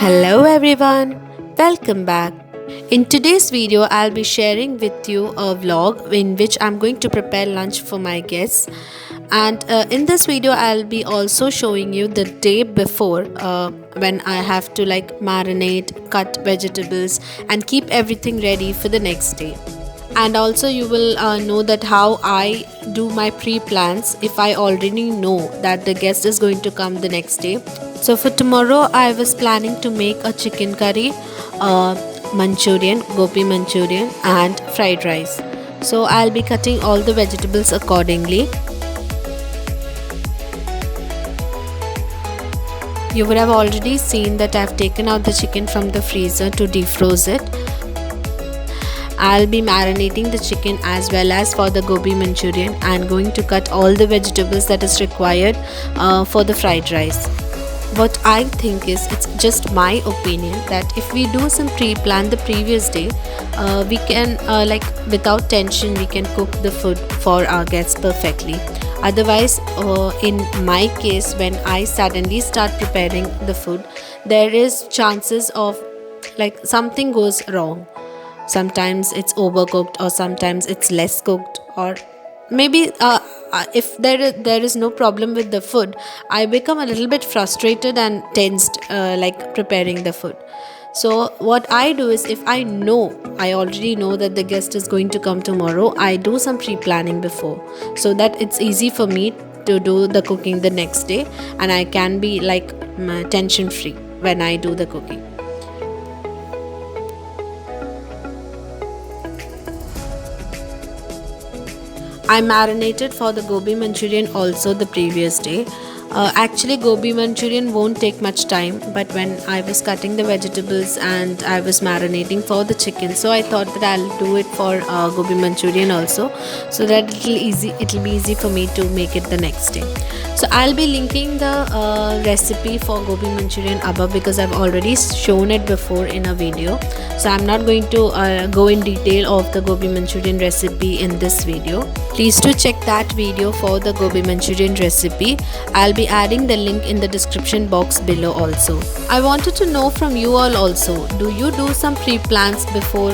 Hello everyone, welcome back. In today's video, I'll be sharing with you a vlog in which I'm going to prepare lunch for my guests. And in this video, I'll be also showing you the day before when I have to marinate, cut vegetables, and keep everything ready for the next day. And also you will know that how I do my pre-plans if I already know that the guest is going to come the next day. So for tomorrow I was planning to make a chicken curry, Manchurian, gobi Manchurian and fried rice. So I'll be cutting all the vegetables accordingly. You would have already seen that I've taken out the chicken from the freezer to defroze it. I'll be marinating the chicken as well as for the gobi Manchurian and going to cut all the vegetables that is required for the fried rice. What I think is, it's just my opinion, that if we do some pre-plan the previous day, we can without tension we can cook the food for our guests perfectly. Otherwise, in my case, when I suddenly start preparing the food, there is chances of something goes wrong. Sometimes it's overcooked or sometimes it's less cooked, or maybe if there is no problem with the food, I become a little bit frustrated and tensed preparing the food. So what I do is, if I already know that the guest is going to come tomorrow, I do some pre-planning before, so that it's easy for me to do the cooking the next day and I can be tension free when I do the cooking. I marinated for the gobi Manchurian also the previous day. Actually, gobi Manchurian won't take much time, but when I was cutting the vegetables and I was marinating for the chicken, so I thought that I'll do it for gobi Manchurian also, so that it'll be easy for me to make it the next day. So I'll be linking the recipe for gobi Manchurian above, because I've already shown it before in a video. So I'm not going to go in detail of the gobi Manchurian recipe in this video. Please do check that video for the gobi Manchurian recipe. I'll be adding the link in the description box below also. I wanted to know from you all also, do you do some pre-plans before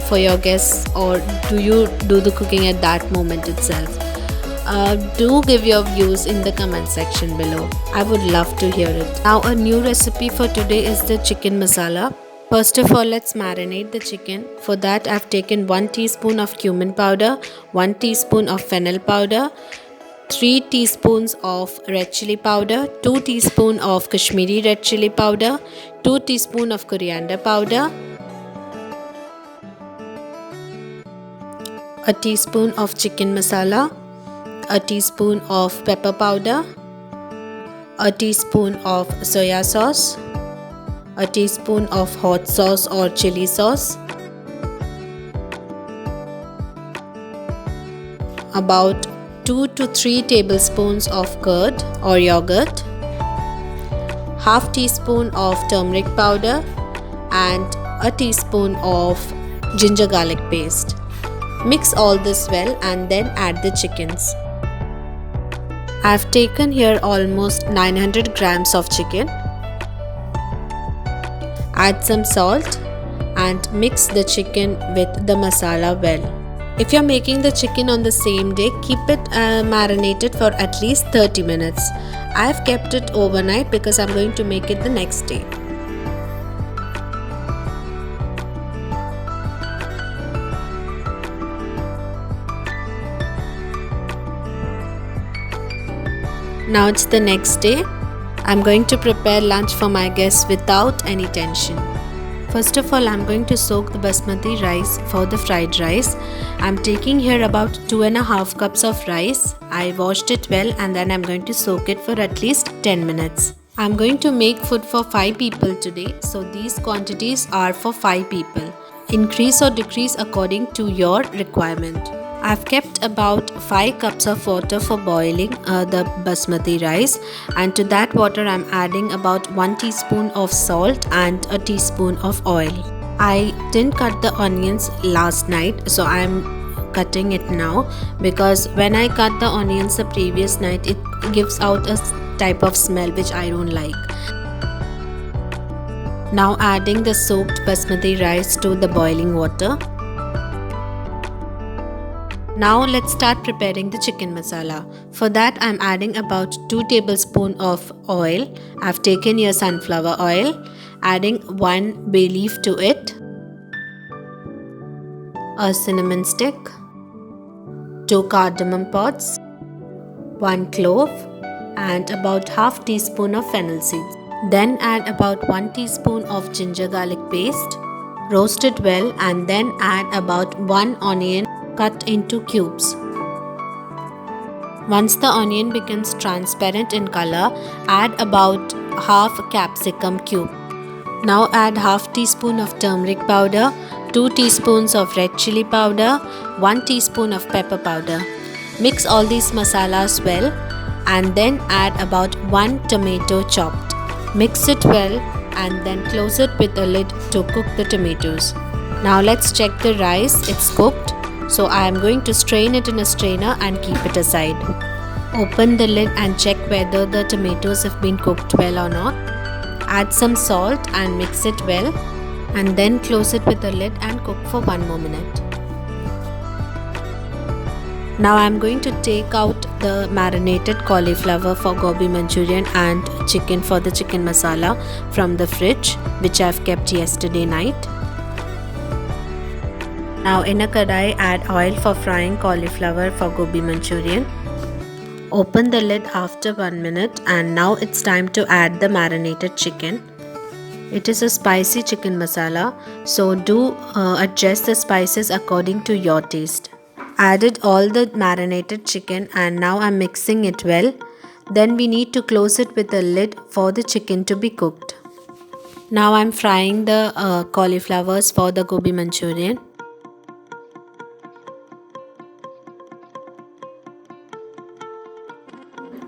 for your guests, or do you do the cooking at that moment itself? Do give your views in the comment section below. I would love to hear it. Now a new recipe for today is the chicken masala. First of all, let's marinate the chicken. For that, I've taken 1 teaspoon of cumin powder, 1 teaspoon of fennel powder, 3 teaspoons of red chili powder, 2 teaspoons of Kashmiri red chili powder, 2 teaspoons of coriander powder, a teaspoon of chicken masala, a teaspoon of pepper powder, a teaspoon of soya sauce, a teaspoon of hot sauce or chili sauce, about 2 to 3 tablespoons of curd or yogurt, half teaspoon of turmeric powder and a teaspoon of ginger garlic paste. Mix all this well and then add the chickens. I've taken here almost 900 grams of chicken. Add some salt and mix the chicken with the masala well. If you're making the chicken on the same day, keep it marinated for at least 30 minutes. I've kept it overnight because I'm going to make it the next day. Now it's the next day. I'm going to prepare lunch for my guests without any tension. First of all, I'm going to soak the basmati rice for the fried rice. I'm taking here about 2.5 cups of rice. I washed it well and then I'm going to soak it for at least 10 minutes. I'm going to make food for 5 people today, so these quantities are for 5 people. Increase or decrease according to your requirement. I've kept about 5 cups of water for boiling the basmati rice, and to that water I'm adding about 1 teaspoon of salt and a teaspoon of oil. I didn't cut the onions last night, so I'm cutting it now, because when I cut the onions the previous night, it gives out a type of smell which I don't like. Now adding the soaked basmati rice to the boiling water. Now let's start preparing the chicken masala. For that I'm adding about 2 tablespoons of oil. I've taken your sunflower oil, adding 1 bay leaf to it, a cinnamon stick, 2 cardamom pods, 1 clove and about half teaspoon of fennel seeds. Then add about 1 teaspoon of ginger garlic paste. Roast it well and then add about 1 onion cut into cubes. Once the onion becomes transparent in color, add about half capsicum cube. Now add half teaspoon of turmeric powder, 2 teaspoons of red chili powder, 1 teaspoon of pepper powder. Mix all these masalas well and then add about 1 tomato chopped. Mix it well and then close it with a lid to cook the tomatoes. Now let's check the rice, it's cooked. So I am going to strain it in a strainer and keep it aside. Open the lid and check whether the tomatoes have been cooked well or not. Add some salt and mix it well and then close it with the lid and cook for 1 more minute. Now I am going to take out the marinated cauliflower for gobi manchurian and chicken for the chicken masala from the fridge, which I have kept yesterday night. Now in a kadai add oil for frying cauliflower for gobi manchurian. Open the lid after 1 minute and now it's time to add the marinated chicken. It is a spicy chicken masala, so do adjust the spices according to your taste. Added all the marinated chicken and now I'm mixing it well. Then we need to close it with a lid for the chicken to be cooked. Now I'm frying the cauliflowers for the gobi manchurian.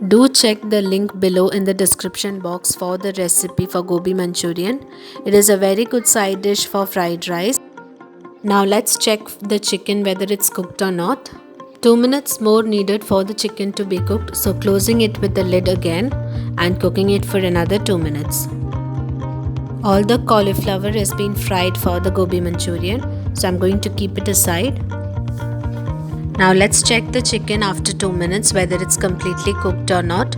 Do check the link below in the description box for the recipe for gobi manchurian. It is a very good side dish for fried rice. Now let's check the chicken whether it's cooked or not. 2 minutes more needed for the chicken to be cooked, so closing it with the lid again and cooking it for another 2 minutes. All the cauliflower has been fried for the gobi manchurian, so I'm going to keep it aside. Now let's check the chicken after 2 minutes whether it's completely cooked or not.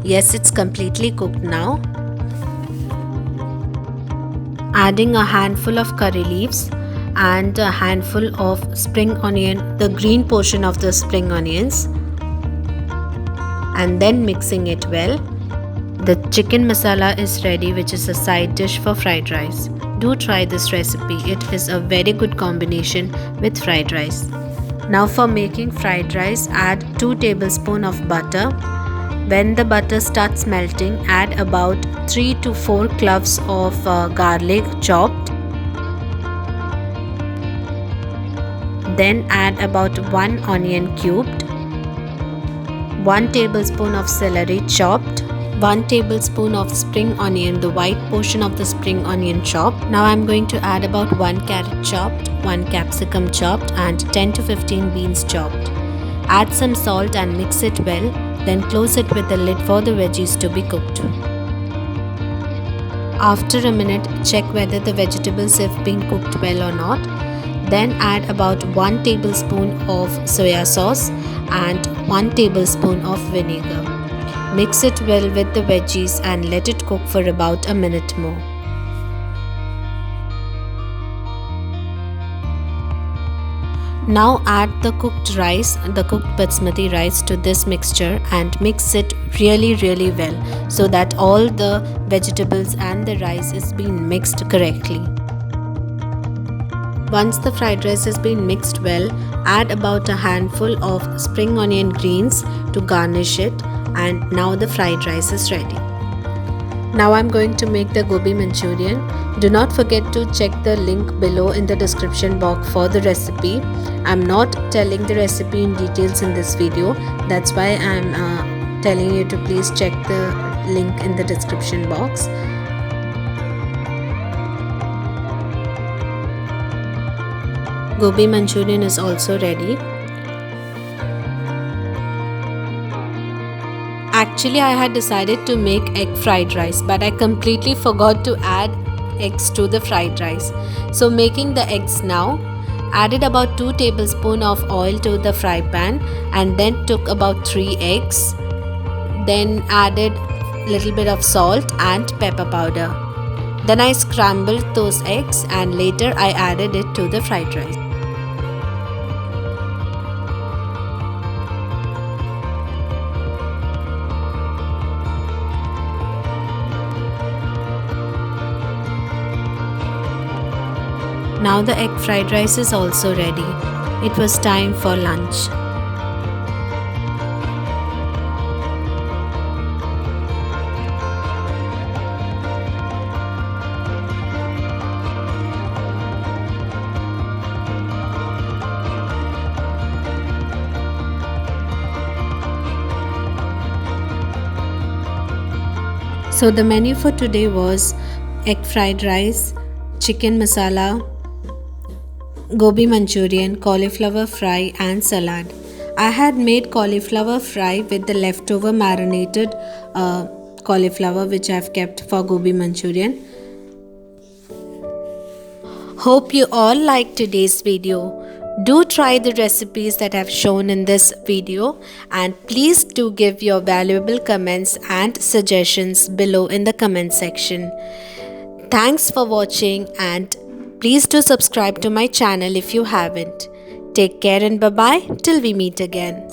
Yes, it's completely cooked now. Adding a handful of curry leaves and a handful of spring onion, the green portion of the spring onions, and then mixing it well. The chicken masala is ready, which is a side dish for fried rice. Do try this recipe. It is a very good combination with fried rice. Now for making fried rice, add 2 tablespoons of butter. When the butter starts melting, add about 3 to 4 cloves of garlic chopped. Then add about 1 onion cubed, 1 tablespoon of celery chopped, 1 tablespoon of spring onion, the white portion of the spring onion chopped. Now I'm going to add about 1 carrot chopped, 1 capsicum chopped and 10 to 15 beans chopped. Add some salt and mix it well, then close it with a lid for the veggies to be cooked. After a minute, check whether the vegetables have been cooked well or not. Then add about 1 tablespoon of soya sauce and 1 tablespoon of vinegar. Mix it well with the veggies and let it cook for about a minute more. Now add the cooked rice, the cooked basmati rice to this mixture and mix it really well so that all the vegetables and the rice is being mixed correctly. Once the fried rice has been mixed well, add about a handful of spring onion greens to garnish it, and now the fried rice is ready. Now I'm going to make the gobi manchurian. Do not forget to check the link below in the description box for the recipe. I'm not telling the recipe in details in this video. That's why I'm telling you to please check the link in the description box. Gobi manchurian is also ready. Actually, I had decided to make egg fried rice, but I completely forgot to add eggs to the fried rice. So making the eggs now, added about 2 tablespoons of oil to the fry pan and then took about 3 eggs. Then added little bit of salt and pepper powder. Then I scrambled those eggs and later I added it to the fried rice. Now the egg fried rice is also ready. It was time for lunch. So the menu for today was egg fried rice, chicken masala, gobi manchurian, cauliflower fry and salad. I had made cauliflower fry with the leftover marinated cauliflower which I have kept for gobi manchurian. Hope you all liked today's video. Do try the recipes that I've shown in this video and please do give your valuable comments and suggestions below in the comment section. Thanks for watching and please do subscribe to my channel if you haven't. Take care and bye-bye till we meet again.